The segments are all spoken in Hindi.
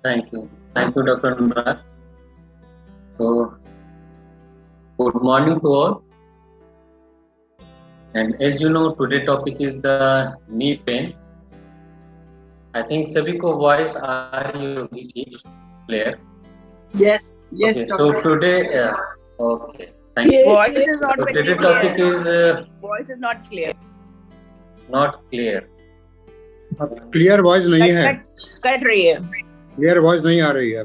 Thank you, Dr. Anurag. So, good morning to all. And as you know, today topic is the knee pain. I think सभी को voice आ रही होगी ठीक, clear. Yes, Okay, so doctor. today, okay, thank you. Voice is not So very today clear. topic is Voice is not clear. not clear. Clear voice नहीं है, कट रही है, क्लियर वॉइस नहीं आ रही है।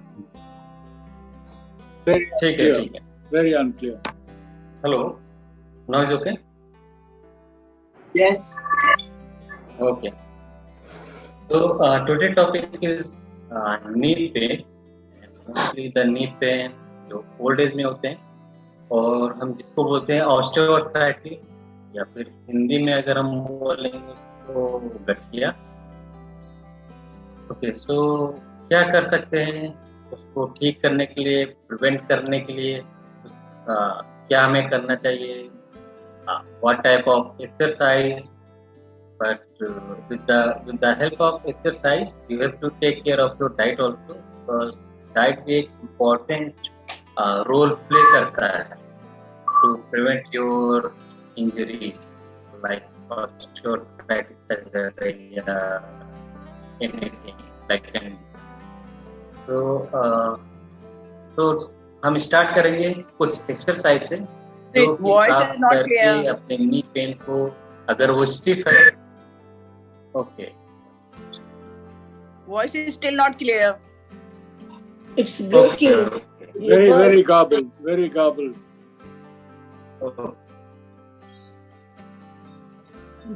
ठीक है। Very unclear. Hello, now is okay. yes. Okay. So today topic is knee pain. Mostly the knee pain जो ओल्ड एज में होते हैं और हम जिसको बोलते हैं ऑस्टियोआर्थराइटिस या फिर हिंदी में अगर हम बोलेंगे तो गठिया। ओके, सो क्या कर सकते हैं उसको ठीक करने के लिए, प्रिवेंट करने के लिए क्या हमें करना चाहिए, what type of exercise, but with the help of exercise you have to take care of your diet also, because diet भी एक important role play करता है to prevent your injuries like osteoarthritis या anything like that. तो हम स्टार्ट करेंगे कुछ एक्सरसाइज से जो कि आप करके अपने नी पेन को, अगर वो स्टिफ है। Okay. Voice is still not clear. It's breaking. Okay. Very garbled. Very garbled. Okay.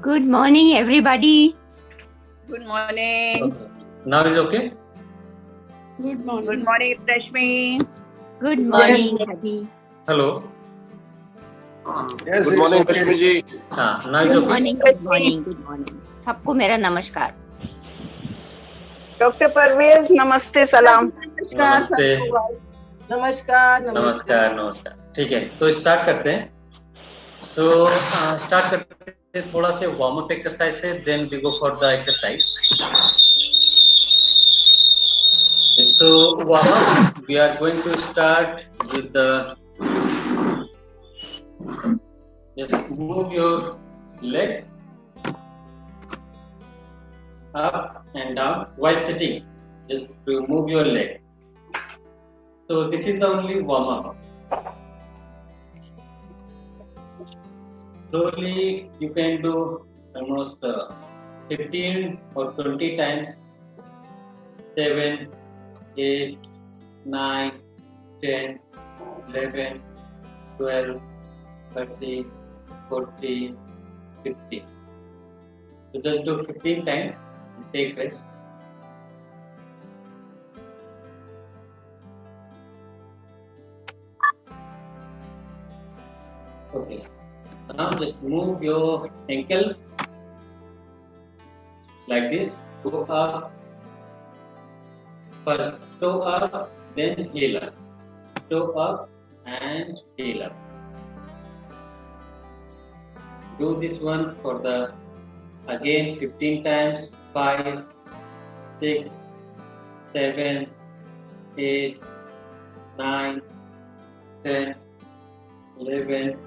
Good morning, everybody. Good morning. Okay. Now is okay? Good morning. Good morning, Rashmi. Good morning, Yes. Abhi. Hello. Yes, Good morning, Rashmi ji. Now is Good okay? morning. Good morning. Good morning. सबको मेरा नमस्कार। डॉक्टर परवेज नमस्ते, सलाम। नमस्ते। नमस्कार। ठीक है, तो स्टार्ट करते हैं। सो स्टार्ट करते हैं थोड़ा से वार्म अप एक्सरसाइज से, then we go for the exercise. So warm up, we are going to start with the just move your leg up and down while sitting. Just to move your leg. So this is the only warm up. Slowly you can do almost 15 or 20 times. 7, 8, 9, 10, 11, 12, 13, 14, 15. So just do 15 times and take rest. Okay. Now just move your ankle like this. Go up. First toe up, then heel up. Toe up and heel up. Do this one for the again 15 times. 5, 6, 7, 8, 9, 10, 11,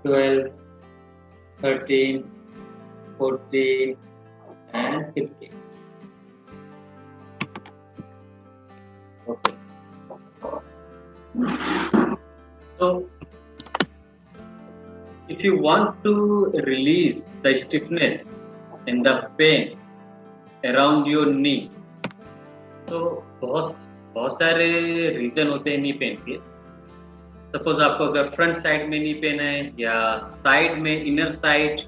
12, 13, 14 and 15. Okay. So if you want to release the stiffness and the pain around your knee, तो बहुत सारे रीजन होते हैं नी पेन के। सपोज आपको अगर फ्रंट साइड में नी पेन है या साइड में, इनर साइड,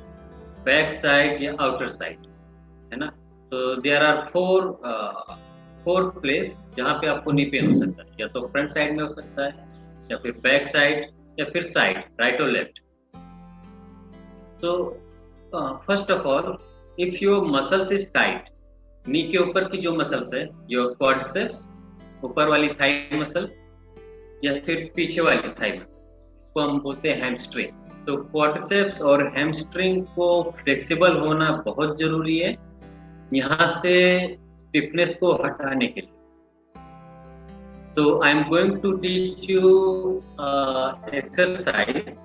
बैक साइड या आउटर साइड, है ना, तो देयर आर फोर प्लेस जहाँ पे आपको नी पेन हो सकता है। या तो फ्रंट साइड में हो सकता है, या फिर बैक साइड, या फिर साइड, राइट और लेफ्ट। तो first of all, if your muscles is tight, knee के ऊपर की जो मसल्स है, योर क्वाड्रिसेप्स, ऊपर वाली थाई मसल या फिर पीछे वाली थाई मसल, इसको हम बोलते हैं हैमस्ट्रिंग। तो क्वाड्रिसेप्स और हैमस्ट्रिंग को फ्लेक्सिबल होना बहुत जरूरी है यहाँ से स्टिफनेस को हटाने के लिए। So I'm going to teach you exercise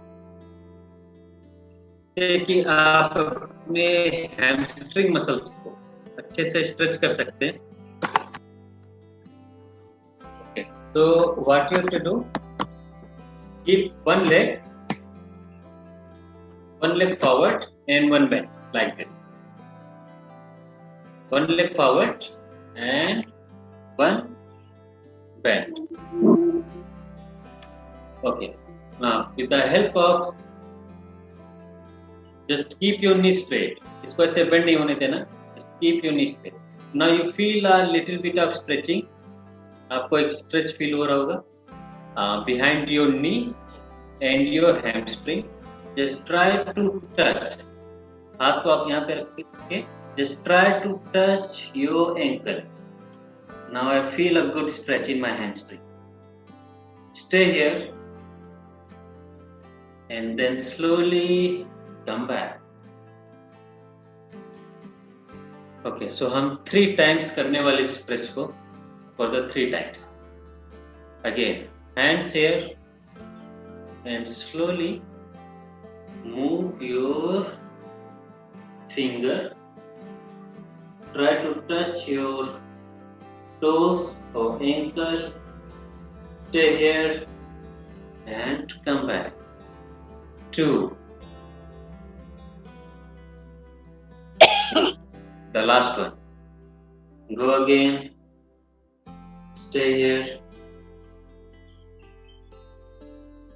कि आप अपने हैमस्ट्रिंग मसल्स को अच्छे से स्ट्रेच कर सकते हैं. Okay. So what you have to do? Keep one leg forward and one bend like this. One leg forward and one bend. Okay. Now with the help of just keep your knee straight. इसको ऐसे bend नहीं होने देना. Just keep your knee straight. Now you feel a little bit of stretching. आपको एक stretch feel हो रहा होगा behind your knee and your hamstring. Just try to touch. हाथ को आप यहाँ पे रखिए. Just try to touch your ankle. Now I feel a good stretch in my hamstring. Stay here and then slowly come back. Okay, so हम 3 times करने वाले इस press को for the 3 times. Again, hands here and slowly move your finger. Try to touch your toes or ankle. Stay here and come back. 2. The last one. Go again. Stay here.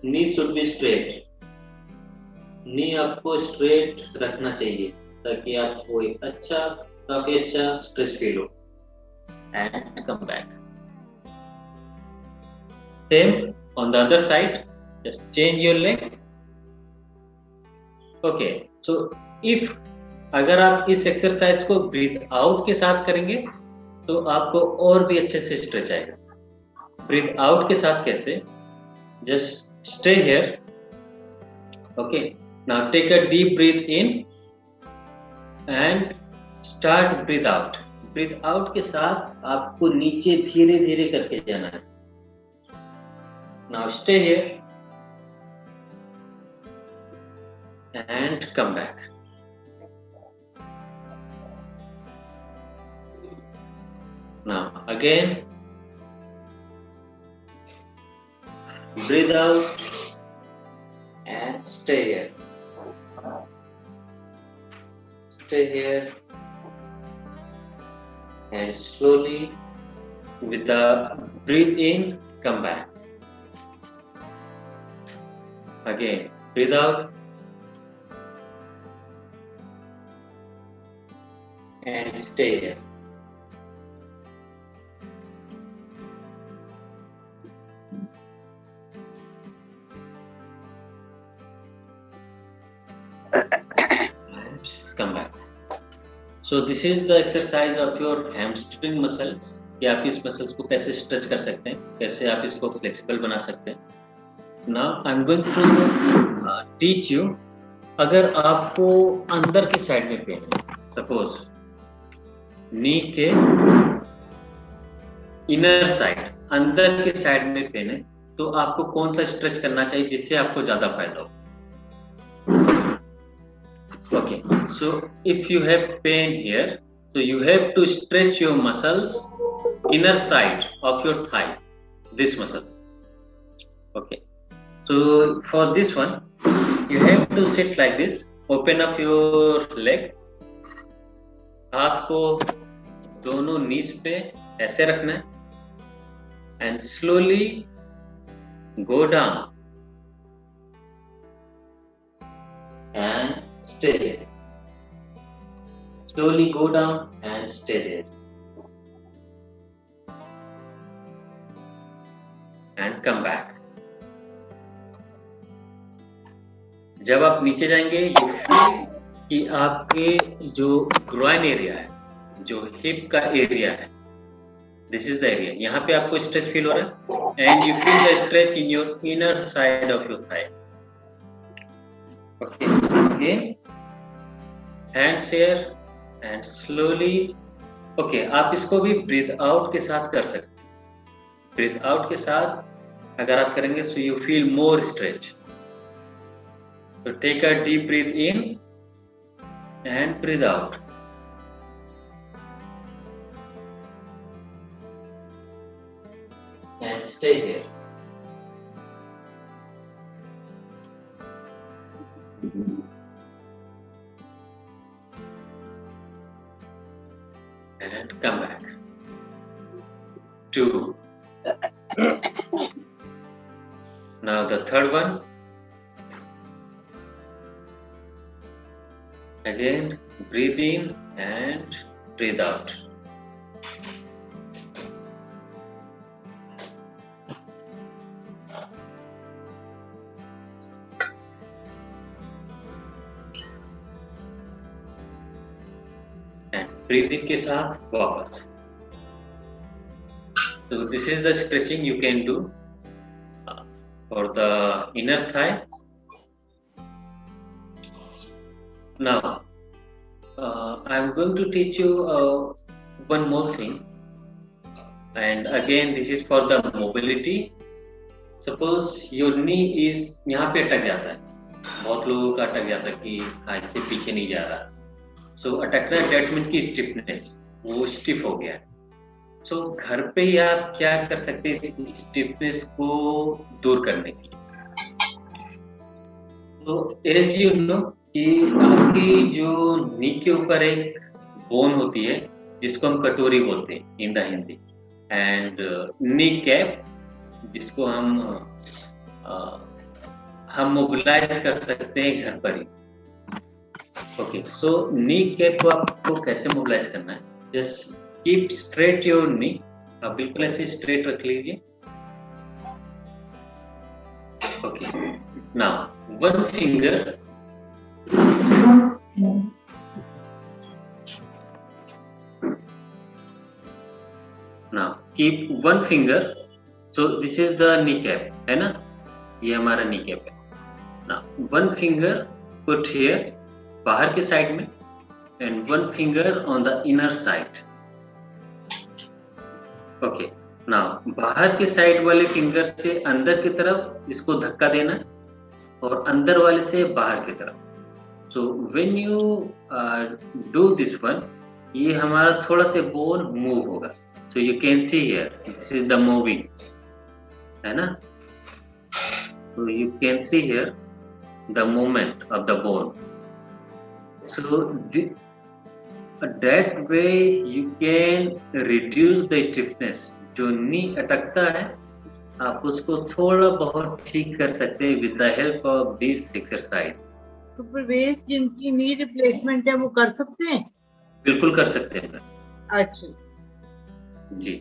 Knee should be straight. Knee आपको straight रखना चाहिए ताकि आपको एक काफी अच्छा स्ट्रेच फील हो. And come back. Same on the other side. Just change your leg. Okay. So if अगर आप इस एक्सरसाइज को ब्रीथ आउट के साथ करेंगे तो आपको और भी अच्छे से स्ट्रेच आएगा. ब्रीथ आउट के साथ कैसे? Just stay here. Okay. Now take a deep breath in and start breathe out. Breathe out के साथ आपको नीचे धीरे धीरे करके जाना है. Now stay here and come back. Now again, breathe out and stay here. Stay here and slowly with the breathe in, come back. Again, breathe out and stay here. Come back. So this is the exercise of your hamstring muscles. कि आप इस मसल्स को कैसे स्ट्रेच कर सकते हैं, कैसे आप इसको फ्लेक्सिबल बना सकते हैं. Now I'm going to teach you. अगर आपको अंदर के साइड में पेन है, सपोज नी के इनर साइड, अंदर के साइड में पेन है, तो आपको कौन सा स्ट्रेच करना चाहिए जिससे आपको ज्यादा फायदा हो. Okay, so if you have pain here, so you have to stretch your muscles, inner side of your thigh, these muscles. Okay, so for this one, you have to sit like this, open up your leg, हाथ को दोनों knees पे ऐसे रखना है, and slowly go down and stay there. Slowly go down and stay there. And come back. जब आप नीचे जाएंगे you feel कि आपके जो groin एरिया है, जो हिप का एरिया है, this is the area. यहाँ पे आपको स्ट्रेच फील हो रहा है and you feel the stretch in your inner side of your thigh. Okay, again. Hands here and slowly. Okay, आप इसको भी breathe out के साथ कर सकते हैं. ब्रीथ आउट के साथ अगर आप करेंगे so you feel more stretch. तो take a deep breath in and breathe out. And stay here. And come back. 2. Now the third one. Again, breathe in and breathe out. Breathing के साथ वापस. So this is the stretching you can do for the inner thigh. Now I'm going to teach you one more thing, and again this is for the mobility. Suppose your knee is यहाँ पे अटक जाता है. बहुत लोगों का अटक जाता है कि हाथ से पीछे नहीं जा रहा. सो अटकना अटैचमेंट की स्टिफनेस, वो स्टिफ हो गया है. सो घर पे ही आप क्या कर सकते हैं इस स्टिफनेस को दूर करने के लिए. तो एज यू नो कि आपकी जो नी के ऊपर एक बोन होती है जिसको हम कटोरी बोलते हैं in the Hindi, and knee cap जिसको हम मोबिलाइज कर सकते हैं घर पर ही. ओके, सो नी कैप को आपको कैसे मोबिलाइज करना है? Just keep straight your knee. आप बिल्कुल ऐसे स्ट्रेट रख लीजिए. Okay, now one finger now keep one finger. So this is the knee cap, है ना? ये हमारा नी कैप है. Now one finger put here बाहर के साइड में, and one finger on the inner side. Okay, now बाहर के साइड वाले फिंगर से अंदर की तरफ इसको धक्का देना है और अंदर वाले से बाहर की तरफ. So when you do this one, ये हमारा थोड़ा से बोन मूव होगा. सो you can see here this is the moving, है ना? सो you can see here the movement of the bone. So that way you can reduce the stiffness. जो नी अटकता है आप उसको थोड़ा बहुत ठीक कर सकते हैं with the help of this exercise. तो प्रवेश जिनकी नी रिप्लेसमेंट है वो कर सकते हैं? बिल्कुल कर सकते हैं. अच्छा जी.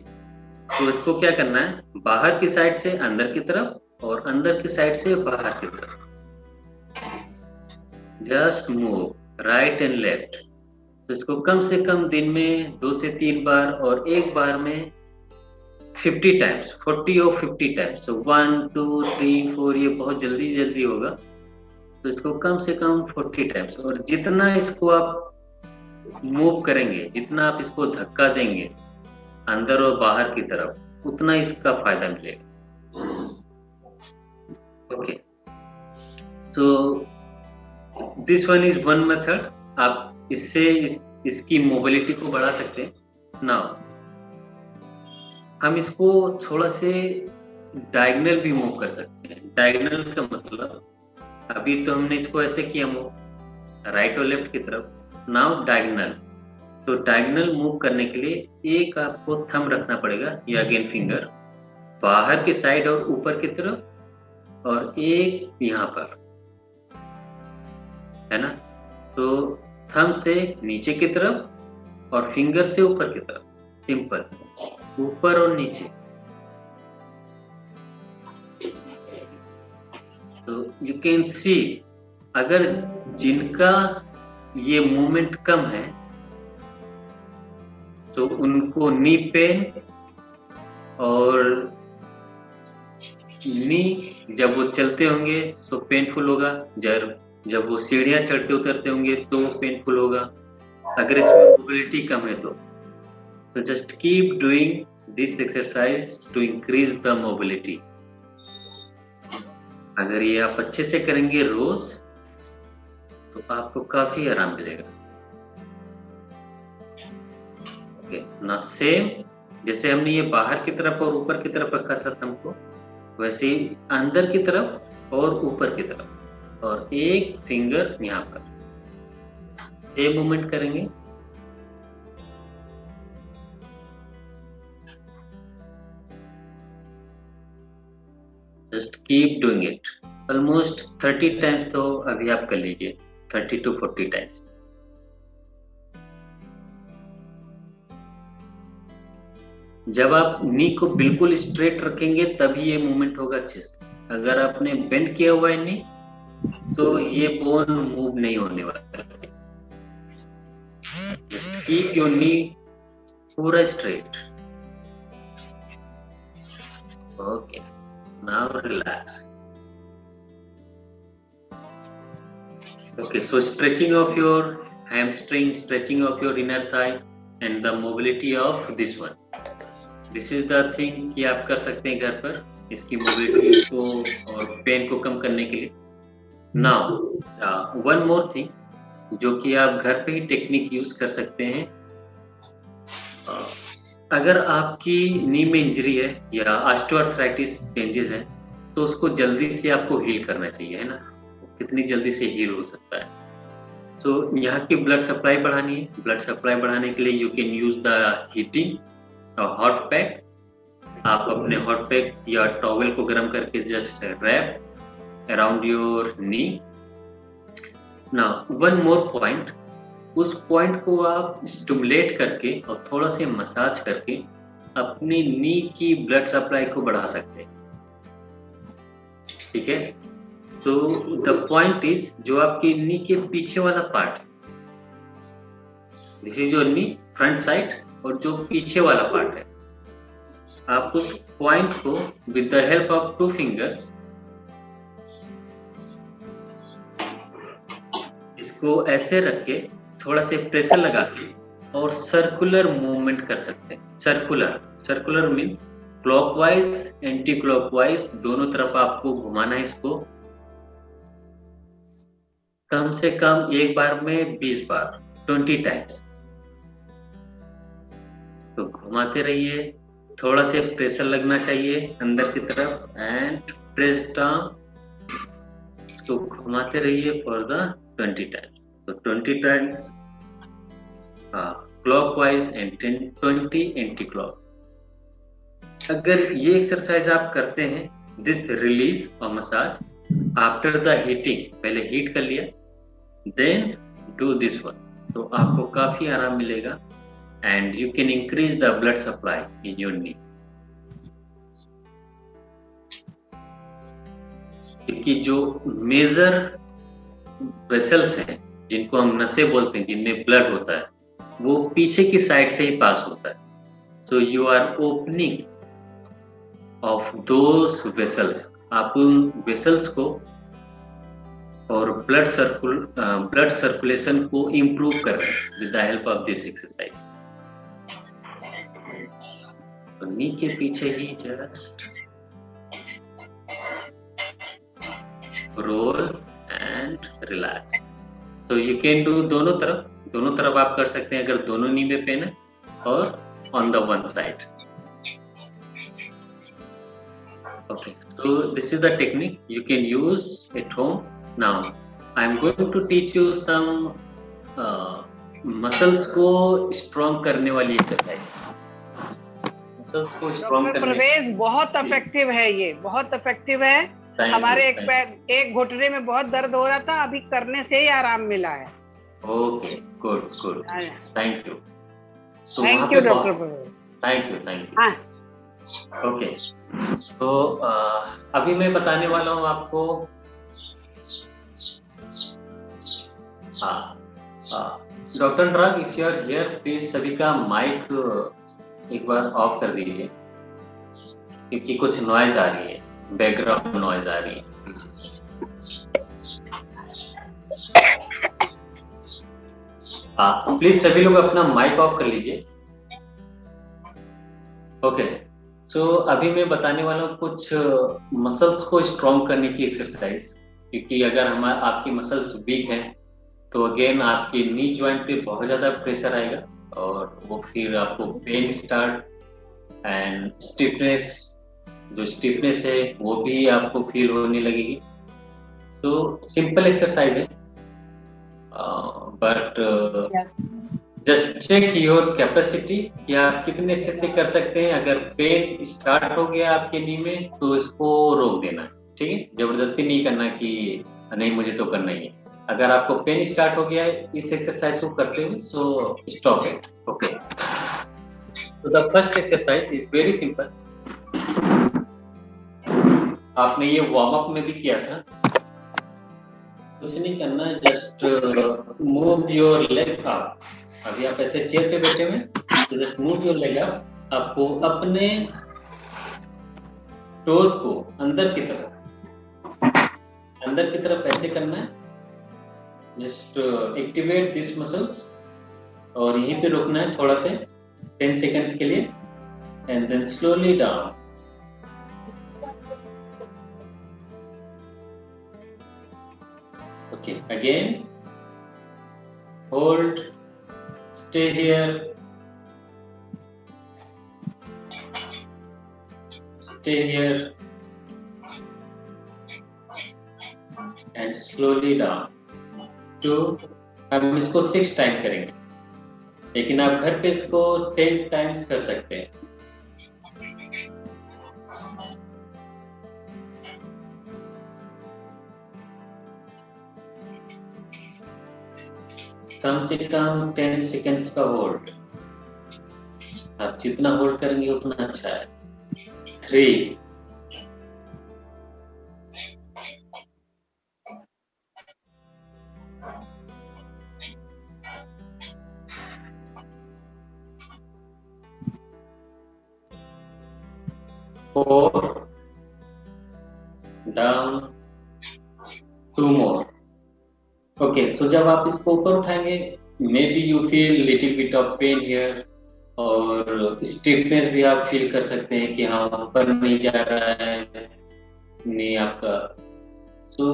तो इसको क्या करना है? बाहर की साइड से अंदर की तरफ और अंदर की साइड से बाहर की तरफ. Just move right and left. तो इसको कम से कम दिन में 2 से 3 बार और एक बार में 50 टाइम्स, 40 और 50 टाइम्स. तो 1 2 3 4 ये बहुत जल्दी जल्दी होगा. तो इसको कम से कम 40 टाइम्स. और जितना इसको आप मूव करेंगे, जितना आप इसको धक्का देंगे अंदर और बाहर की तरफ, उतना इसका फायदा मिलेगा. Okay, so this one is one method. आप इससे इसकी मोबिलिटी को बढ़ा सकते हैं. नाउ हम इसको थोड़ा से डायगोनल भी मूव कर सकते हैं. डायगोनल का मतलब, अभी तो हमने इसको ऐसे किया मूव राइट और लेफ्ट की तरफ. Now diagonal. तो डायगोनल मूव करने के लिए एक आपको थंब रखना पड़ेगा, या अगेन फिंगर बाहर की साइड और ऊपर की तरफ, और एक यहाँ पर, है ना? तो थंब से नीचे की तरफ और फिंगर से ऊपर की तरफ. सिंपल, ऊपर और नीचे. तो यू कैन सी, अगर जिनका ये मूवमेंट कम है तो उनको नी पेन और नी जब वो चलते होंगे तो पेनफुल होगा. जब वो सीढ़ियां चढ़ते उतरते होंगे तो पेनफुल होगा. अगर इसमें मोबिलिटी कम है तो just keep doing this exercise to increase the mobility. अगर ये आप अच्छे से करेंगे रोज तो आपको काफी आराम मिलेगा. ओके, ना सेम जैसे हमने ये बाहर की तरफ और ऊपर की तरफ रखा था थंब को, वैसे ही अंदर की तरफ और ऊपर की तरफ, और एक फिंगर यहाँ पर सेम मूवमेंट करेंगे. Just keep doing it. Almost 30 times तो अभी आप कर लीजिए, 30 to 40 टाइम्स. जब आप नी को बिल्कुल स्ट्रेट रखेंगे तभी ये मूवमेंट होगा अच्छे से. अगर आपने बेंड किया हुआ है नी तो ये बोन मूव नहीं होने वाला है. जस्ट कीप योर नी पूरा straight. Okay, now relax. Okay, so stretching of your hamstring, stretching of your inner thigh and the mobility of this one. This is the thing कि आप कर सकते हैं घर पर इसकी मोबिलिटी को और पेन को कम करने के लिए. Now one more thing जो कि आप घर पे ही टेक्निक यूज कर सकते हैं. अगर आपकी नी में इंजरी है या ऑस्टियोआर्थराइटिस चेंजेस है तो उसको जल्दी से आपको हील करना चाहिए, है ना. कितनी जल्दी से हील हो सकता है. तो यहाँ की ब्लड सप्लाई बढ़ानी है. ब्लड सप्लाई बढ़ाने के लिए you can use the heating hot pack. आप अपने हॉट पैक या टॉवेल को गर्म करके just wrap around your knee. Now one more point, उस पॉइंट को आप स्टिमुलेट करके और थोड़ा से मसाज करके अपनी नी की ब्लड सप्लाई को बढ़ा सकते हैं. ठीक है, तो द पॉइंट इज जो आपकी नी के पीछे वाला पार्ट है, this is your knee front side, और जो पीछे वाला पार्ट है आप उस पॉइंट को with the help of 2 fingers इसको ऐसे रख के थोड़ा से प्रेशर लगा के और सर्कुलर मूवमेंट कर सकते हैं. Circular mean clockwise anti clockwise दोनों तरफ आपको घुमाना है. इसको कम से कम एक बार में 20 बार, 20 टाइम्स. तो घुमाते रहिए, थोड़ा से प्रेशर लगना चाहिए अंदर की तरफ एंड प्रेस डाउन. तो घुमाते रहिए फॉर द 20 टाइम्स. तो 20 times clockwise and 20 anti clock. अगर ये एक्सरसाइज आप करते हैं, दिस रिलीज और मसाज आफ्टर द हीटिंग, पहले हीट कर लिया देन डू दिस वन, तो आपको काफी आराम मिलेगा and you can increase the blood supply in your knee. क्योंकि जो मेजर वेसल्स हैं जिनको हम नसें बोलते हैं, जिनमें ब्लड होता है, वो पीछे की साइड से ही पास होता है. So you are opening of those vessels. आप उन वेसल्स को और ब्लड सर्कुलेशन को इम्प्रूव कर रहे हैं with the help of this exercise. तो नी के पीछे ही जस्ट रोल एंड रिलैक्स. तो यू कैन डू दोनों तरफ आप कर सकते हैं अगर दोनों नी में पेन है, और on the one side. Okay, so this is the technique you can use at home. Now, I am going to teach you some muscles को strong करने वाली exercise. Muscles को strong डॉक्टर करने. प्रवेश बहुत इफेक्टिव है, ये बहुत इफेक्टिव है. हमारे एक घुटने में बहुत दर्द हो रहा था, अभी करने से ही आराम मिला है. Okay, good. Thank you. So thank you doctor Pravesh. Thank you. हाँ. ओके, तो अभी मैं बताने वाला हूँ आपको. Doctor Anurag, if you are here please सभी का माइक एक बार ऑफ कर दीजिए, क्योंकि कुछ नॉइज आ रही है, बैकग्राउंड नॉइज आ रही है पीछे से. प्लीज सभी लोग अपना माइक ऑफ कर लीजिए. ओके, सो अभी मैं बताने वाला हूँ कुछ मसल्स को स्ट्रॉन्ग करने की एक्सरसाइज, क्योंकि अगर हमारे आपकी मसल्स वीक हैं तो अगेन आपके नी जॉइंट पे बहुत ज़्यादा प्रेशर आएगा और वो फिर आपको पेन स्टार्ट एंड स्टिफनेस, जो स्टिफनेस है वो भी आपको फील होने लगेगी। तो सिंपल एक्सरसाइज है, but just check your capacity कि आप कितने अच्छे से कर सकते हैं। अगर पेन स्टार्ट हो गया आपके नी में तो इसको रोक देना, ठीक है, जबरदस्ती नहीं करना कि नहीं मुझे तो करना ही है। अगर आपको पेन स्टार्ट हो गया है इस एक्सरसाइज को करते हुए, सो स्टॉप इट। ओके, तो the first exercise is very simple. आपने ये वार्म अप में भी किया था, कुछ नहीं करना है, just move your leg up. अभी आप ऐसे चेयर पे बैठे हुए तो just move your leg up. आपको अपने टोज को अंदर की तरफ ऐसे करना है, जस्ट एक्टिवेट दिस मसल्स और यहीं पे रोकना है थोड़ा से 10 सेकेंड्स के लिए and then slowly down. Okay, again, hold, stay here, and slowly down. तो हम इसको 6 टाइम करेंगे, लेकिन आप घर पे इसको 10 टाइम्स कर सकते हैं। कम से कम 10 सेकेंड्स का होल्ड, आप जितना होल्ड करेंगे उतना अच्छा है। 3, 4, डाउन, 2 मोर। ओके, सो जब आप इसको ऊपर उठाएंगे may be you feel little bit of pain here और स्टिफनेस भी आप फील कर सकते हैं कि हाँ ऊपर नहीं जा रहा है नहीं आपका। सो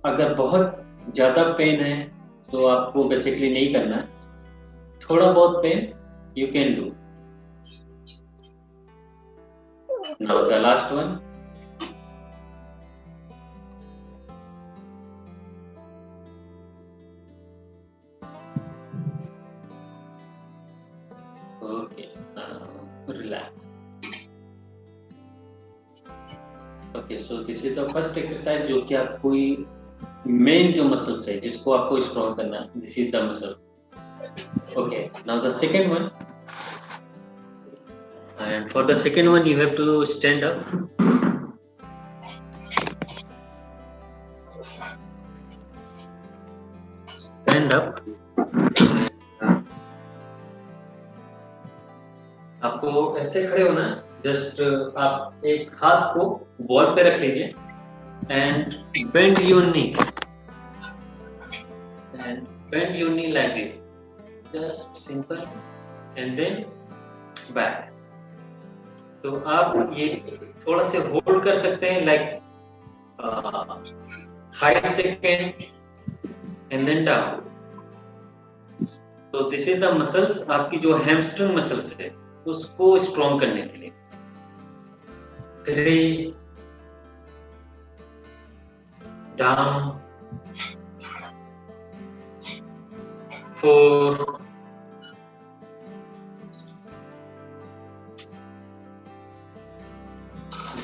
अगर बहुत ज्यादा पेन है तो आपको बेसिकली नहीं करना है, थोड़ा बहुत pain you can do. Now the last one. Okay, relax. Okay, so this is the first exercise जो कि आप कोई मेन जो मसल्स है जिसको आपको स्ट्रॉन्ग करना है, this is the muscles. Okay, now the second one, and for the second one you have to stand up. Stand up. आपको ऐसे खड़े होना है, जस्ट आप एक हाथ को बॉल पे रख लीजिए and bend your knee like this, just simple and then back. तो आप ये थोड़ा से होल्ड कर सकते हैं like 5 second and then down. तो दिस इज द मसल्स, आपकी जो हैमस्ट्रिंग मसल्स है उसको स्ट्रॉन्ग करने के लिए। 3, down, 4,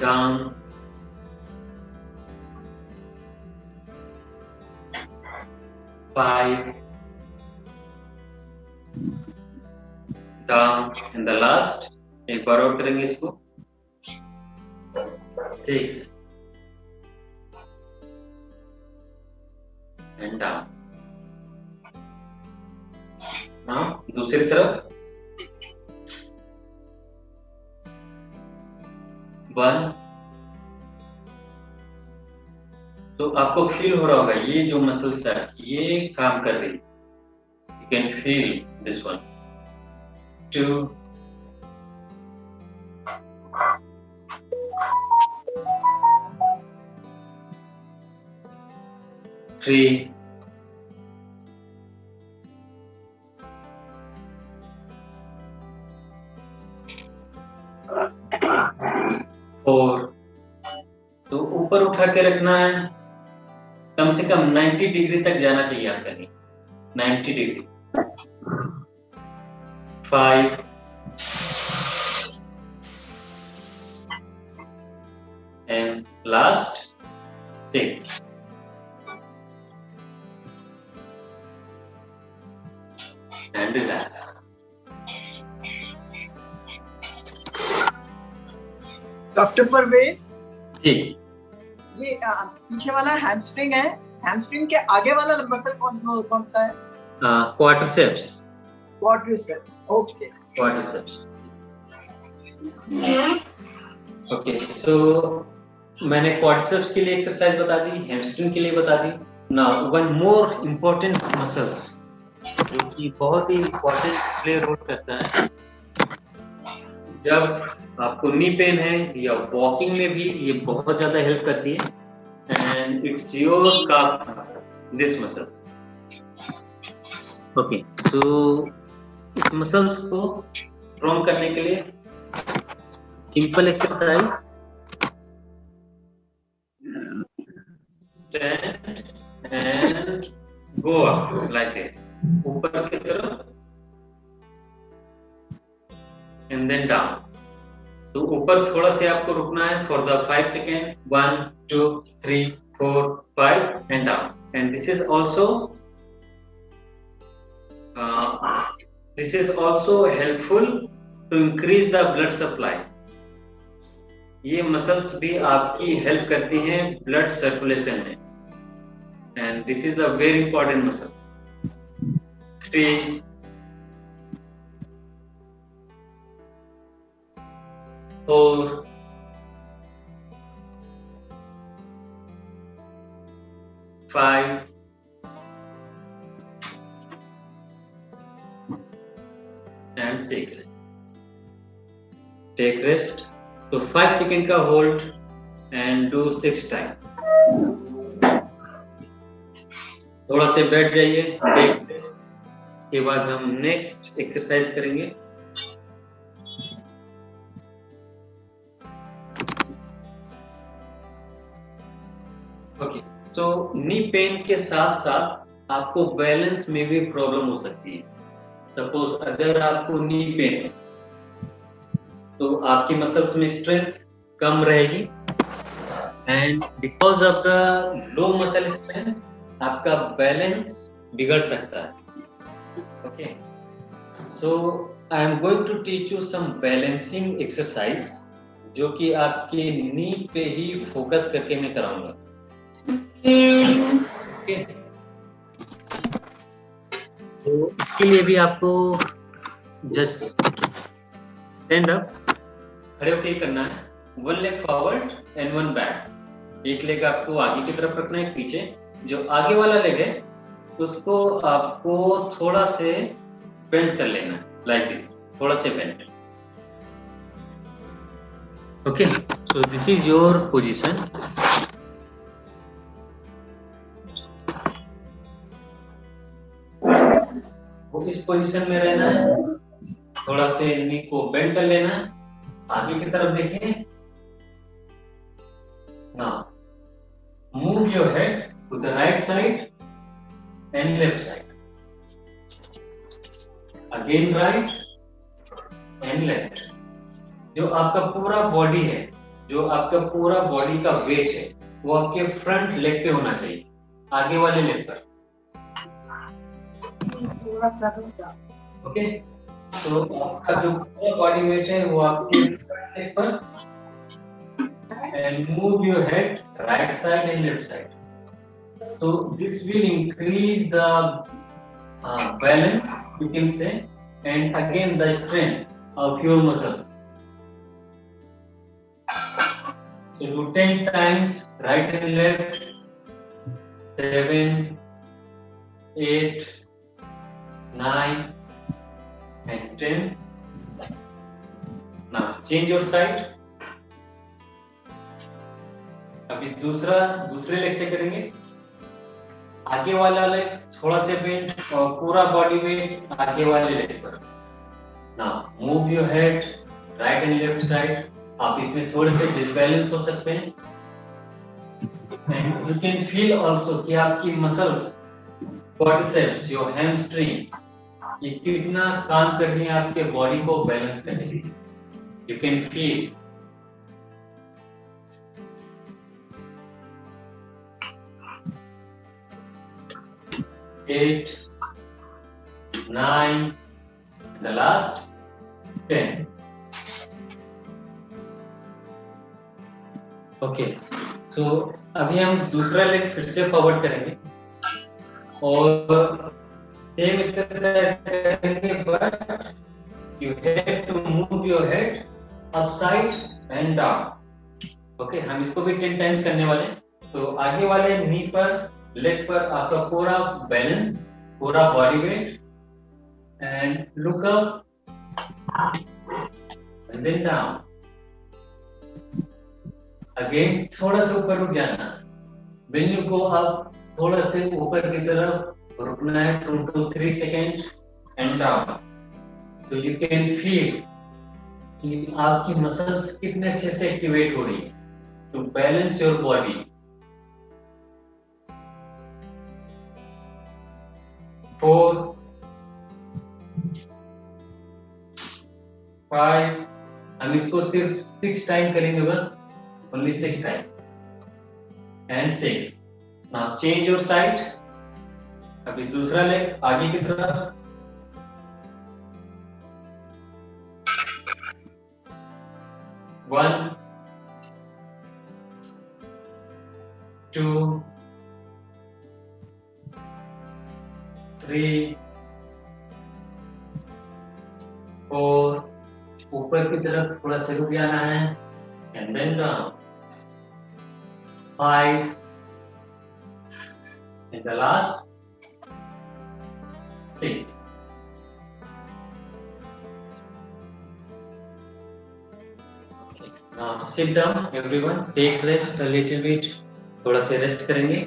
down, 5, down and the last, एक बार और करेंगे इसको, 6 एंड डाउन। नाउ दूसरी तरफ, 1। तो आपको फील हो रहा होगा ये जो मसल्स है ये काम कर रही, you can feel this one. 2, 3, 4। तो ऊपर उठा के रखना है, कम से कम 90 डिग्री तक जाना चाहिए आपका knee, 90 degree. 5, and last 6। and relax। Doctor Parvez, ji, ये पीछे वाला हैमस्ट्रिंग है, हैमस्ट्रिंग के आगे वाला मसल कौन सा है? Quadriceps. Quadriceps, okay. Quadriceps, okay. So मैंने क्वाड्रिसेप्स के लिए एक्सरसाइज बता दी, हैमस्ट्रिंग के लिए बता दी। Now one more important muscles जो कि बहुत ही इम्पोर्टेंट प्ले रोल करता है जब आपको नी पेन है या वॉकिंग में भी ये बहुत ज्यादा हेल्प करती है, and it's your calf this muscle. Okay, so इस मसल्स को स्ट्रॉन्ग करने के लिए simple exercise, stand and go up like this, ऊपर की तरफ एंड देन डाउन। तो ऊपर थोड़ा से आपको रुकना है for the 5 second, 1, 2, 3, 4, 5 and down. And this is also helpful to increase the blood supply. ये मसल्स भी आपकी हेल्प करती हैं ब्लड सर्कुलेशन में, and this is the very important muscles. 3, 4, 5 and 6। Take rest। तो 5 सेकेंड का होल्ड एंड डू 6 टाइम। थोड़ा से बैठ जाइए, टेक रेस्ट। इसके बाद हम नेक्स्ट एक्सरसाइज करेंगे। ओके, तो नी पेन के साथ साथ आपको बैलेंस में भी प्रॉब्लम हो सकती है। सपोज अगर आपको नी पेन है तो आपकी मसल्स में स्ट्रेंथ कम रहेगी, and because of the low muscle strength आपका बैलेंस बिगड़ सकता है। Okay, so I am going to teach you some balancing exercise जो कि आपके नी पे ही फोकस करके मैं कराऊंगा। Okay. तो इसके लिए भी आपको जस्ट स्टैंड अप, खड़े होकर करना है। 1 लेग फॉरवर्ड एंड 1 बैक। एक लेग आपको आगे की तरफ रखना है, पीछे जो आगे वाला लेग है उसको आपको थोड़ा से बेंड कर लेना है, लाइक दिस, थोड़ा से bend. Okay, so this is your position. इस पोजीशन में रहना है, थोड़ा से नी को बेंड कर लेना है, आगे की तरफ देखें। Now move your head to the right side and left side, again right and left. जो आपका पूरा बॉडी है, जो आपका पूरा बॉडी का वेट है वो आपके फ्रंट लेग पे होना चाहिए, आगे वाले लेग पर। ओके, तो आपका जो पूरा बॉडी वेट है वो आपके फ्रंट लेग पर, and move your head right side and left side. So this will increase the balance, you can say, and again the strength of your muscles. So do 10 times right and left, 7, 8, 9 and 10. Now change your side. अभी दूसरे लेग से करेंगे। आगे वाला लेग थोड़ा से बेंड और पूरा बॉडी वेट आगे वाले लेग पर। Now move your head right and left side. आप इसमें थोड़े से डिसबैलेंस हो सकते हैं। And you can feel also कि आपकी मसल्स, क्वाड्रिसेप्स, योर हैमस्ट्रिंग ये कितना काम कर रही है आपके बॉडी को बैलेंस करने के लिए। You can feel. Eight, 9, the last 10. Okay, so अभी हम दूसरा लेग फिर से फॉरवर्ड करेंगे और सेम एक्सरसाइज करेंगे, but you have to move your head upside and down. Okay, हम इसको भी 10 टाइम्स करने वाले हैं। तो आगे वाले नी पर, लेग पर आपका पूरा बैलेंस, पूरा body weight, and look up and then down. Again थोड़ा सा ऊपर रुक जाना। व्हेन यू गो अप, थोड़ा से ऊपर की तरफ रुकना है 2 to 3 सेकेंड एंड डाउन। तो यू कैन फील कि आपकी मसल्स कितने अच्छे से एक्टिवेट हो रही है टू बैलेंस योर बॉडी। 4, 5, हम इसको सिर्फ 6 टाइम करेंगे बस, only 6 time, and 6. Now change your side. अभी दूसरा लेग आगे की तरफ। One, 2, 3, 4, ऊपर की तरफ थोड़ा सा रुक जाना है, and then down. 5, and the last 6. Okay, now sit down everyone, take rest a little bit, थोड़ा से रेस्ट करेंगे।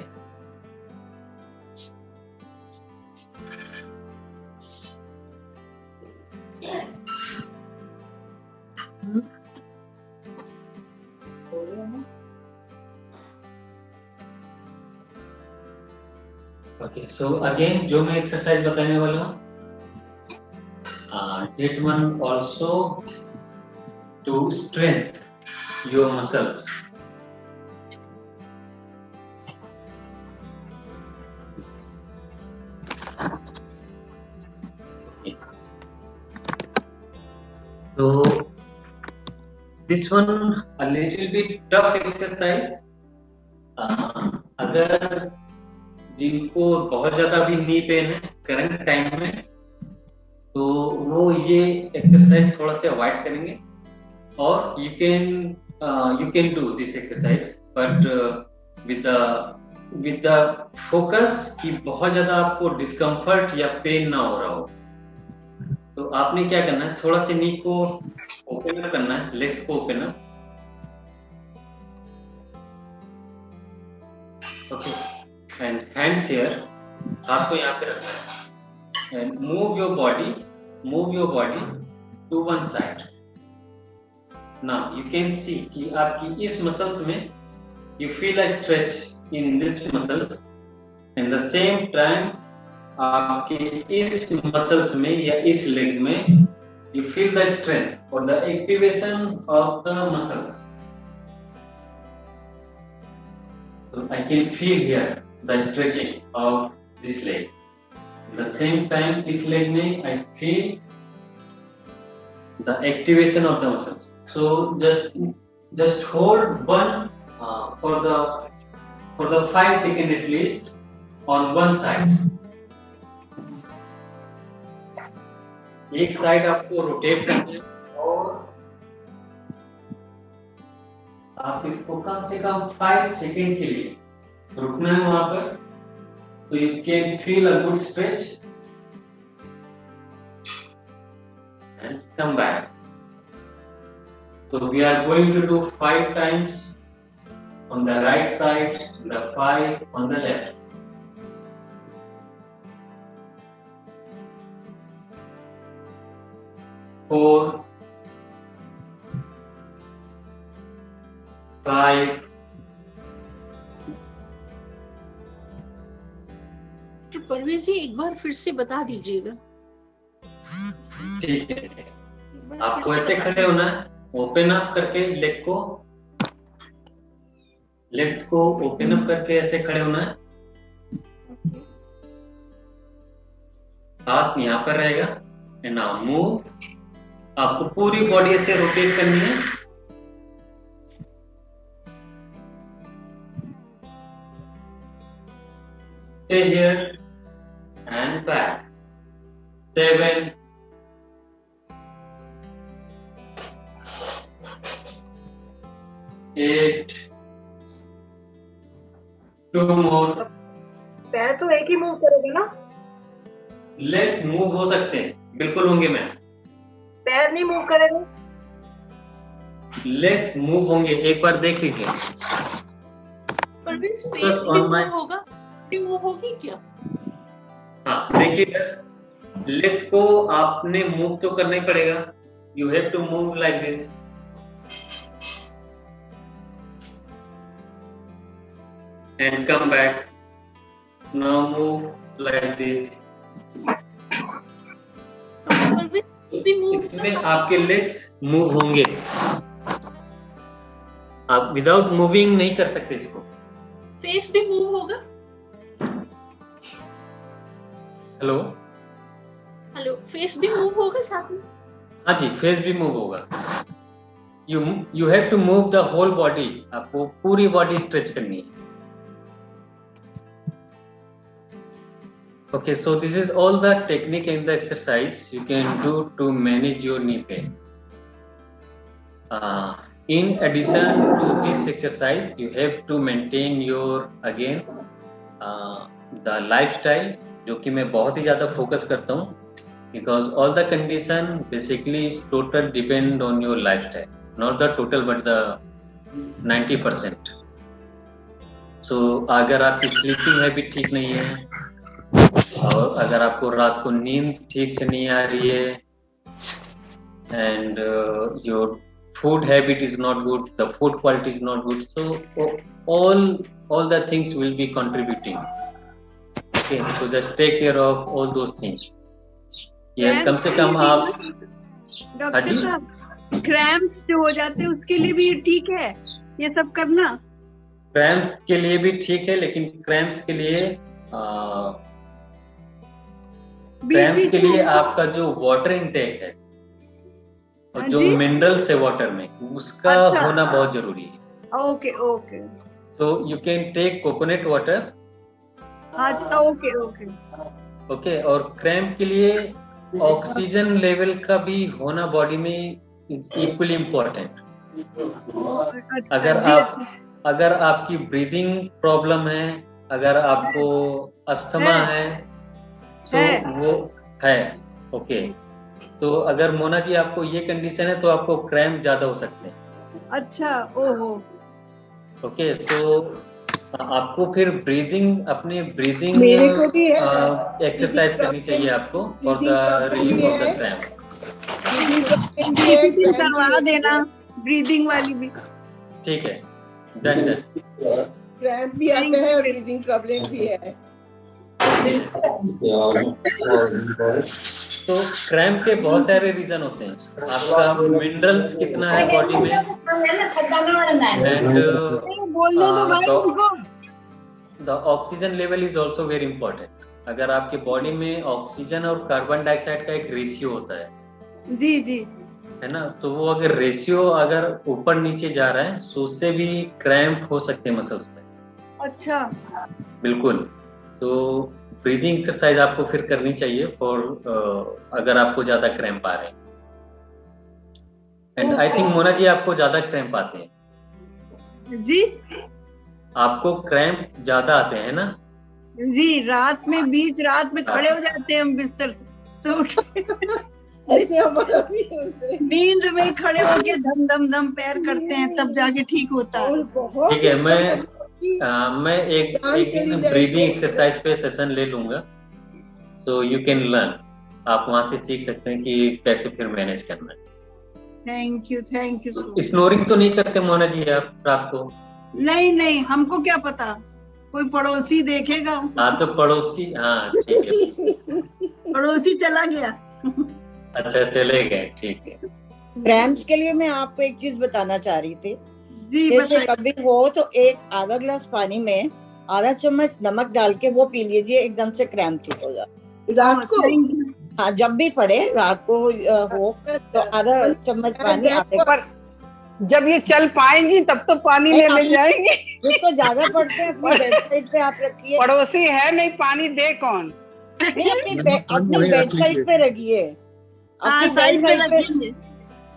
ओके, सो अगेन जो मैं एक्सरसाइज बताने वाला हूँ, that one also to strengthen your muscles. So this one a little bit tough exercise. अगर जिनको बहुत ज्यादा भी नी पेन है करंट टाइम में, तो वो ये एक्सरसाइज थोड़ा सा अवॉइड करेंगे। और you can do this exercise, but with the focus कि बहुत ज्यादा आपको डिस्कम्फर्ट या पेन ना हो रहा हो। तो आपने क्या करना है, थोड़ा सा नी को ओपन अप करना है, लेग्स को open up. Okay, and hands here, हाथ को यहाँ पे रखना है, and move your body to one side. Now you can see कि आपकी इस मसल्स में you feel a stretch in this muscles, and the same time आपके इस मसल्स में या इस लेग में यू फील द स्ट्रेंथ और the activation of the muscles. So I can feel here the stretching of this leg. At the same time, this leg में I feel the activation of the muscles. So just hold one for the 5 seconds at least on one side. एक साइड आपको रोटेट करना है और आप इसको कम से कम 5 सेकेंड के लिए रुकना है वहां पर, तो you can feel a good stretch and come back. So we are going to do 5 times on the right side, the 5 on the left. 4, 5, Parvez जी एक बार फिर से बता दीजिएगा। ठीक है। आपको ऐसे खड़े होना है, ओपन अप करके लेग्स को ओपन अप करके ऐसे खड़े होना है। हाथ यहाँ पर रहेगा, एंड नाउ मूव। आपको पूरी बॉडी ऐसे रोटेट करनी है। Stay here and back. 7, 8, 2 more. पैर तो एक ही मूव करोगे ना? लेग्स मूव हो सकते हैं, बिल्कुल होंगे मैम। पैर नहीं मूव करेगा? लेग्स मूव होंगे, एक बार देख लीजिए। परवेज फेस भी मूव होगा? मूव होगी क्या? हाँ देखिए, लेग्स को आपने मूव तो करना ही पड़ेगा। You have to move like this. And come back. Now move like this. इसमें आपके लेग्स मूव होंगे, आप विदाउट मूविंग नहीं कर सकते इसको। फेस भी मूव होगा? हेलो, फेस भी मूव होगा साथ में? हाँ जी, फेस भी मूव होगा। You have to move the whole body. आपको पूरी बॉडी स्ट्रेच करनी है। Okay, so this is all the technique and the exercise you can do to manage your knee pain. In addition to this exercise, you have to maintain your the lifestyle, जो कि मैं बहुत ही ज़्यादा फोकस करता हूँ, because all the condition basically is total depend on your lifestyle, not the total but the 90%. So अगर आपकी sleeping habit ठीक नहीं है, और अगर आपको रात को नींद ठीक से नहीं आ रही है, and your food habit is not good, the food quality is not good, so all the things will be contributing. Okay, so just take care of all those things. ये कम से कम आप डॉक्टर साहब, क्रैम्प्स जो हो जाते हैं उसके लिए भी ठीक है ये सब करना? क्रैम्प्स के लिए भी ठीक है, लेकिन क्रैम्प्स के लिए आपका जो वाटर इनटेक है और जो मिनरल्स है वाटर में, उसका होना बहुत जरूरी है। Okay okay. So you can take coconut water. Okay okay okay. और क्रैम्प के लिए ऑक्सीजन लेवल का भी होना बॉडी में इज इक्वली इम्पोर्टेंट। अगर आपकी ब्रीदिंग प्रॉब्लम है, अगर आपको अस्थमा है, तो वो है। ओके, तो अगर मोना जी आपको ये कंडीशन है तो आपको क्रैम्प ज्यादा हो सकते हैं। अच्छा, ओहो। ओके, तो आपको फिर अपनी ब्रीदिंग एक्सरसाइज करनी चाहिए आपको for the relief of the cramp. करवा देना ब्रीदिंग वाली भी। ठीक है, डन। क्रैम्प भी आते हैं और ब्रीदिंग प्रॉब्लम भी है। तो क्रैम्प के बहुत सारे रीजन होते हैं। आपका मिनरल्स कितना है बॉडी में, and the oxygen level is also very important. अगर आपके बॉडी में ऑक्सीजन और कार्बन डाइऑक्साइड का एक रेशियो होता है, जी जी, है ना, तो वो अगर रेशियो अगर ऊपर नीचे जा रहा है तो उससे भी क्रैम्प हो सकते हैं मसल्स में। अच्छा, बिल्कुल। तो ब्रीदिंग एक्सरसाइज आपको फिर करनी चाहिए फॉर अगर आपको ज्यादा क्रैम्प आ रहे हैं। And I think Mona ji आपको ज्यादा क्रैम्प आते हैं जी? आपको क्रैम्प ज्यादा आते हैं ना जी? बीच रात में खड़े हो जाते हैं हम बिस्तर से उठ ऐसे हमारा भी नींद में खड़े होके धम धम धम पैर करते हैं, तब जाके ठीक होता है। ठीक है, मैं एक ब्रीदिंग एक्सरसाइज पे सेशन ले लूंगा, so you can learn आप वहां से सीख सकते हैं कि कैसे फिर मैनेज करना है। थैंक यू स्नोरिंग तो नहीं करते मोना जी आप रात को? नहीं, हमको क्या पता, कोई पड़ोसी देखेगा। हाँ तो पड़ोसी, हाँ ठीक है। पड़ोसी चला गया। अच्छा चले गए, ठीक है। क्रैम्प्स के लिए मैं आपको एक चीज बताना चाह रही थी। जी जैसे कभी हो तो एक आधा ग्लास पानी में आधा चम्मच नमक डाल के वो पी लीजिए, एकदम से क्रैम्प ठीक हो जाता रात को। हाँ, जब भी पड़े रात को हो तो आधा चम्मच पानी आधे पर जब ये चल पाएंगी तब तो पानी लेने जाएंगी। जिसको ज्यादा पड़ते हैं अपनी बेड साइड पे आप रखिए। पड़ोसी है नहीं, पानी दे कौन? नहीं, अपनी बेड साइड पे रखिए, अपनी बेड साइड पे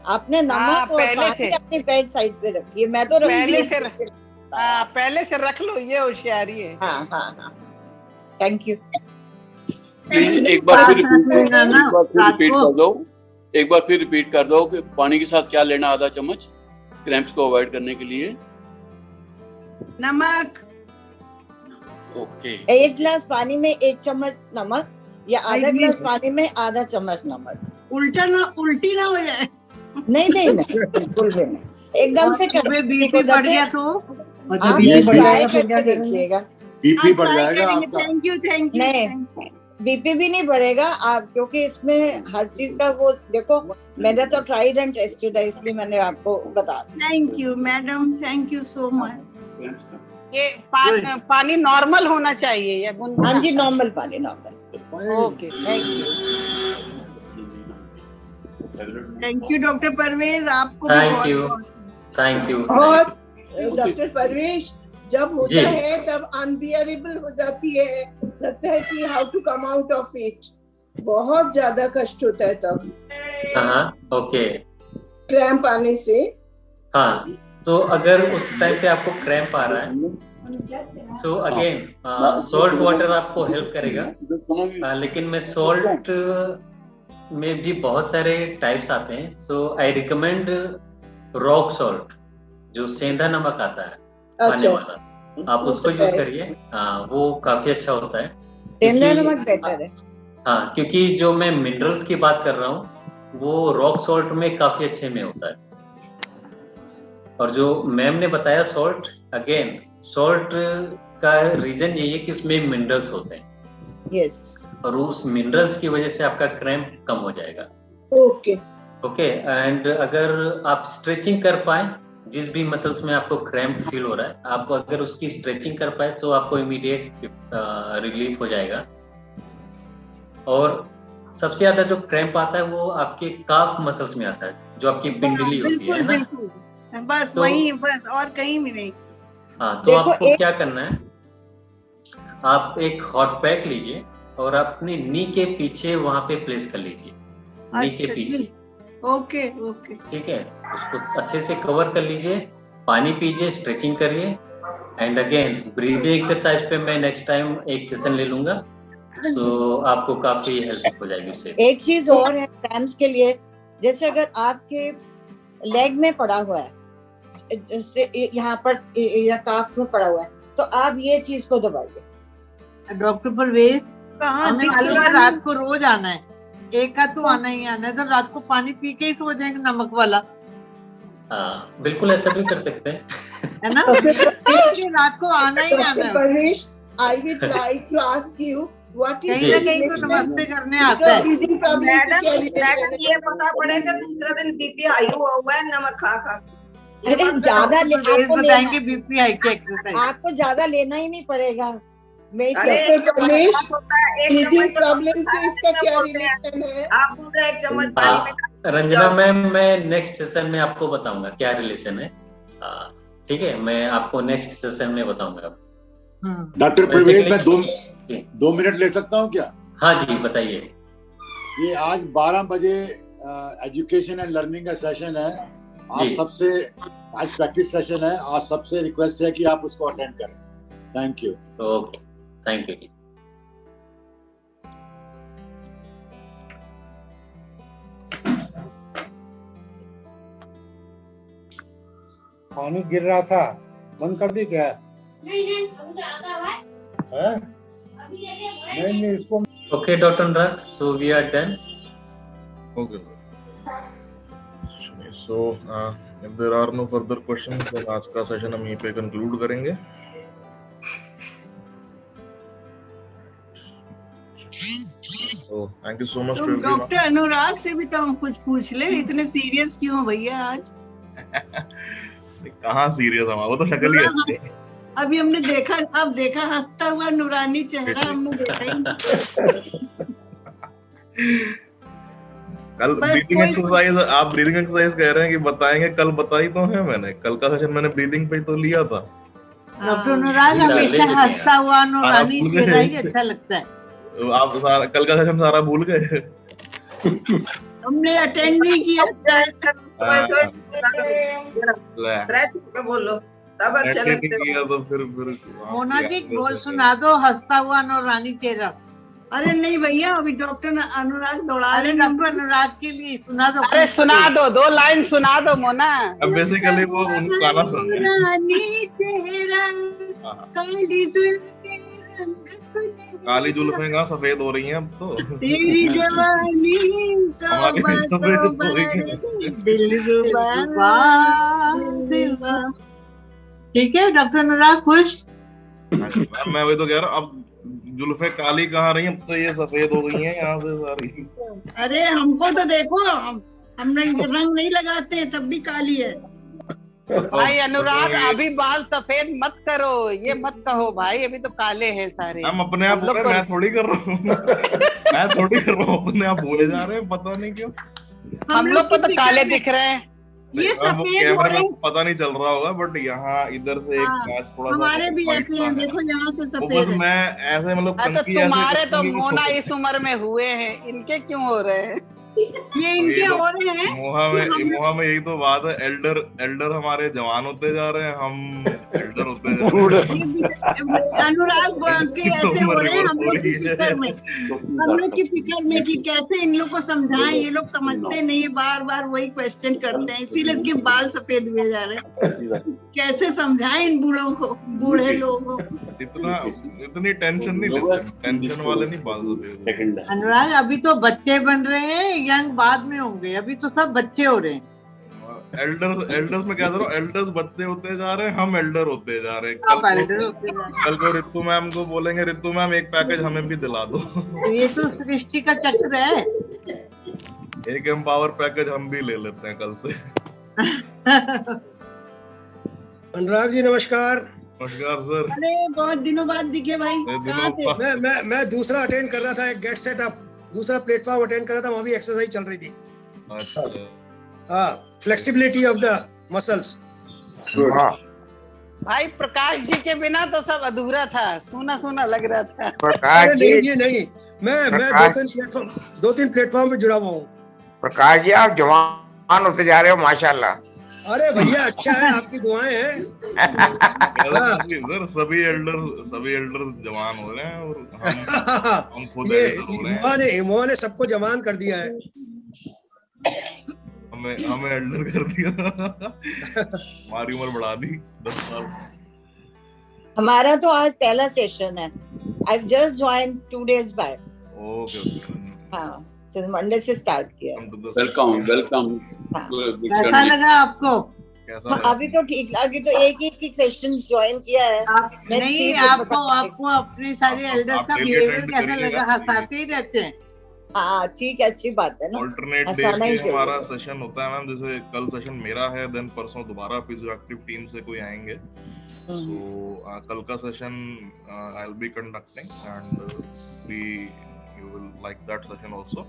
आपने नमक और पानी अपनी बेड साइड पे रखिए। मैं तो पहले से रख लो, ये होशियारी है। हाँ, थैंक यू। प्लीज एक बार फिर रिपीट कर दो कि पानी के साथ क्या लेना आधा चम्मच क्रैम्प्स को अवॉइड करने के लिए। नमक। ओके। एक गिलास पानी में 1 चम्मच नमक या आधा गिलास पानी में आधा चम्मच नमक। उल्टी ना हो जाए। नहीं बिल्कुल भी नहीं, एकदम से बीपी बढ़ गया तो देखिएगा, बीपी बढ़ जाएगा आपका। Thank you. नहीं, बीपी भी नहीं बढ़ेगा आप, क्योंकि इसमें हर चीज का वो देखो, मैंने तो ट्राइड एंड टेस्टेड है, इसलिए मैंने आपको बता। Thank you madam, thank you so much. ये पानी नॉर्मल होना चाहिए या गुनगुना? हाँ जी, नॉर्मल पानी, normal. Okay, thank you doctor Parvez, आपको थैंक यू। और डॉक्टर परवेज, जब होता है तब अनबियरेबल हो जाती है, लगता है कि how to come out of it, बहुत ज्यादा कष्ट होता है तब। ओके। क्रैम्प आने से। हाँ, तो अगर उस टाइम पे आपको क्रैम्प आ रहा है तो अगेन सॉल्ट वाटर आपको हेल्प करेगा, लेकिन मैं सॉल्ट में भी बहुत सारे टाइप्स आते हैं। सो आई रिकमेंड रॉक सॉल्ट, जो सेंधा नमक आता है खाने वाला, आप उसको यूज करिए। वो काफी अच्छा होता है। सेंधा नमक बेटर है। हाँ, क्योंकि जो मैं मिनरल्स की बात कर रहा हूँ वो रॉक सॉल्ट में काफी अच्छे में होता है। और जो मैम ने बताया सॉल्ट, अगेन सॉल्ट का रीजन यही है कि उसमें मिनरल्स होते हैं। यस। और उस मिनरल्स की वजह से आपका क्रैम्प कम हो जाएगा। ओके। एंड अगर आप स्ट्रेचिंग कर पाए, जिस भी मसल्स में आपको क्रैम्प फील हो रहा है, आप अगर उसकी स्ट्रेचिंग कर पाए तो आपको इमीडिएट रिलीफ हो जाएगा। और सबसे ज्यादा जो क्रैम्प आता है वो आपके काफ मसल्स में आता है, जो आपकी पिंडली होती है ना। बस तो, वही, बस और कहीं भी नहीं। हाँ, तो आपको क्या करना है, आप एक हॉट पैक लीजिए और अपने नी के पीछे वहां पे प्लेस कर लीजिए। नी के पीछे। ओके। ठीक है, उसको अच्छे से कवर कर लीजिए, पानी पीजिए, स्ट्रेचिंग करिए। एंड अगेन ब्रीदिंग एक्सरसाइज पे मैं नेक्स्ट टाइम एक सेशन ले लूंगा, तो आपको काफी हेल्प हो जाएगी उससे। एक चीज और है क्रैम्प्स के लिए, जैसे अगर आपके लेग में पड़ा हुआ है, जैसे यहाँ पर या काफ में पड़ा हुआ है, तो आप ये चीज को दबाइए। डॉक्टर परवेज, हमें मालूम है रात को रोज आना है, एक का तो आना ही आना है, तो रात को पानी पी के ही सो जाएंगे नमक वाला। हाँ, बिल्कुल ऐसा भी कर सकते हैं, है ना। रात को आना ही आना है। Parvez, I would like to ask you what is कहीं ना कहीं तो नमस्ते करने आता है। मैडम ये पता पड़ेगा दूसरा दिन बीपी हाई हुआ है नमक खा। अरे ज्यादा बताएंगे बीपी हाई की एक्सरसाइज, आपको ज्यादा लेना ही नहीं पड़ेगा। प्रॉब्लम से इसका क्या रिलेशन है? आप पूरा 1 चम्मच पानी में। रंजना मैम, मैं नेक्स्ट सेशन में आपको बताऊंगा क्या रिलेशन है। ठीक है, मैं आपको नेक्स्ट सेशन में बताऊंगा। डॉक्टर परवेज, मैं 2 मिनट ले सकता हूँ क्या? हाँ जी, बताइए। ये आज 12 बजे एजुकेशन एंड लर्निंग का सेशन है। आप सबसे, आज प्रैक्टिस सेशन है, आज सबसे रिक्वेस्ट है कि आप उसको अटेंड करें। Thank you. Okay, thank you. पानी गिर रहा था, बंद कर दी क्या? नहीं, मुझे आता है। नहीं, इसको Okay, Dr. Anurag, so we are done. Okay. So, if there are no further questions, then आज का सेशन हम यहीं पे कंक्लूड करेंगे. So, thank you so much. तो डॉक्टर अनुराग से भी तो हम कुछ पूछ ले, इतने सीरियस क्यों हो भैया आज? कहाँ सीरियस है, वो तो शक्ल ही अच्छी है. अभी हमने देखा, अब देखा हंसता हुआ नूरानी चेहरा हमने देखा ही. कल ब्रीदिंग एक्सरसाइज, आप ब्रीदिंग एक्सरसाइज कह रहे हैं कि बताएंगे, कल बताई तो है मैंने. कल का सेशन मैंने ब्रीदिंग पे तो लिया था. डॉक्टर अनुराग हमेशा हंसता हुआ नूरानी चेहरा ही अच्छा लगता है. आप सारा कल का सेशन सारा भूल गए. हमने अटेंड नहीं किया. बोलो तब अच्छा लगता है. तो फिर मोना जी बोल सुना दो हंसता हुआ नूरानी चेहरा. अरे नहीं भैया, अभी डॉक्टर अनुराग दौड़ा रहे. डॉक्टर अनुराग के लिए सुना दो. अरे सुना दो, 2 लाइन सुना दो मोना. अब बेसिकली वो उन गाना सुन काली जुल्फें कहाँ सफेद हो रही हैं अब तो. तेरी जवानी दिलरुबा. ठीक है डॉक्टर अनुराग खुश. मैं वही तो कह रहा हूँ, अब जुल्फे काली कहाँ रही हैं, अब तो ये सफेद हो गई हैं यहाँ से सारी. अरे हमको तो देखो, हम रंग नहीं लगाते तब भी काली है. भाई अनुराग अभी बाल सफेद मत करो, ये मत कहो भाई, अभी तो काले हैं सारे. हम अपने आप बोल रहे, मैं थोड़ी कर रहा हूँ. मैं थोड़ी कर रहा हूँ, अपने आप बोले जा रहे हैं, पता नहीं क्यों. हम लोग को तो काले दिख रहे हैं. ये सफेद हो रहे हैं. पता नहीं चल रहा होगा, बट यहाँ इधर से एक मैच थोड़ा हमारे भी ऐसे हैं, देखो यहाँ से सफेद है. मैं ऐसे मतलब तो तुम्हारे तो मोना इस उम्र में हुए हैं, इनके क्यों हो रहे हैं? ये इनके हो रहे हैं. मोहा में यही तो बात है. एल्डर हमारे जवान होते जा रहे हैं, हम एल्डर होते जा रहे हैं. अनुराग के ऐसे हो रहे हैं. हम लोग की फिक्र में कि कैसे इन लोग को समझाएं. ये लोग समझते नहीं, बार बार वही क्वेश्चन करते हैं, इसीलिए इसके बाल सफेद हुए जा रहे हैं. कैसे समझाएं इन बूढ़ों को, बूढ़े लोगों को. इतनी टेंशन नहीं लेते, टेंशन वाले नहीं बाल सफेद. अनुराग अभी तो बच्चे बन रहे हैं, यंग बाद में होंगे, अभी तो सब बच्चे हो रहे हैं. एल्डर्स में क्या कह रहा हूँ, एल्डर्स बच्चे होते जा रहे हैं, हम एल्डर होते जा रहे हैं. कल को रितु मैम को बोलेंगे, रितु मैम एक पैकेज हमें भी दिला दो. ये तो सृष्टि का चक्र है. एक एम्पावर पैकेज हम भी ले लेते हैं कल से. अनुराग जी नमस्कार. नमस्कार सर. अरे बहुत दिनों बाद दिखे भाई. कहाँ थे? मैं दूसरा अटेंड कर रहा था, एक गेट सेटअप, दूसरा प्लेटफॉर्म अटेंड कर रहा था, वहाँ भी एक्सरसाइज चल रही थी. अच्छा. हाँ, फ्लेक्सिबिलिटी ऑफ द मसल्स. भाई प्रकाश जी के बिना तो सब अधूरा था, सूना सूना लग रहा था. प्रकाश जी नहीं, मैं 2-3 प्लेटफॉर्म पे जुड़ा हुआ हूँ. प्रकाश जी आप जवान होते जा रहे हो माशाल्लाह. अरे भैया अच्छा है, आपकी दुआएं हैं. सर सभी एल्डर जवान हो रहे हैं और हम खुद इमोहा ने सबको जवान कर दिया है. हमें एल्डर कर दिया. हमारी उम्र बढ़ा दी 10 साल. हमारा तो आज पहला सेशन है. I've just joined 2 days back. Okay. हाँ, सिर्फ मंडे से स्टार्ट किया. वेलकम. कैसा लगा आपको? अभी तो ठीक, अभी तो एक सेशन ज्वाइन किया है. नहीं, आपको अपने सारे एल्डर्स का बिहेवियर कैसा लगा? हंसाते ही रहते हैं. हाँ ठीक है, अच्छी बात है ना. ऑल्टरनेट डेज पे हमारा सेशन होता है मैम. जैसे कल सेशन मेरा है, देन परसों दोबारा फिजियोएक्टिव टीम से कोई आएंगे. तो कल का session I will be conducting and you will like that session also.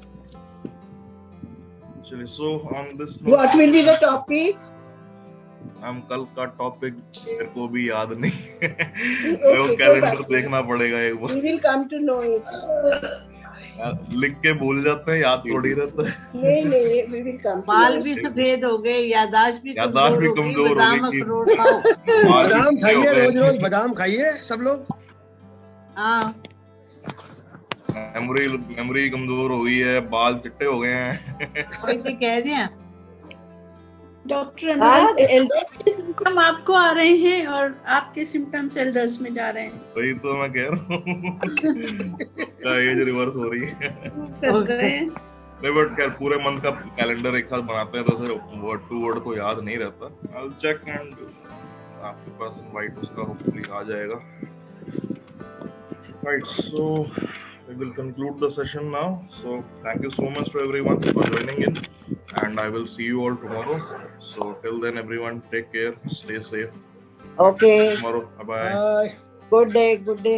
Actually, so on this note, what will be the topic? हम कल का टॉपिक मेरे को भी याद नहीं. वो कैलेंडर देखना पड़ेगा एक बार. We will come to know it. लिख के भूल जाते हैं, याद थोड़ी रहता है. नहीं we will come. बाल भी सफेद हो गए, याददाश्त भी कमजोर हो गई. बादाम खाइए, रोज बादाम खाइए सब लोग. हाँ, मेमोरी कमजोर हो गई है, बाल चिट्टे हो गए हैं. कोई तो कह रहे हैं डॉक्टर अनुराग, एल्डर्स के सिम्टम आपको आ रहे हैं और आपके सिम्टम्स एल्डर्स में जा रहे हैं। वही तो मैं कह रहा हूँ क्या एज रिवर्स हो रही है। नहीं बट क्या पूरे मंथ का कैलेंडर एक साथ बनाते हैं तो फिर वर्ड टू वर्ड तो याद नहीं रहता। आई विल चेक एंड आपके पास इनवाइट उसका होपफुली आ जाएगा। Right, so we will conclude the session now. So thank you so much to everyone for joining in, and I will see you all tomorrow. So till then, everyone, take care, stay safe. Okay. Tomorrow, bye bye. Good day. Good day.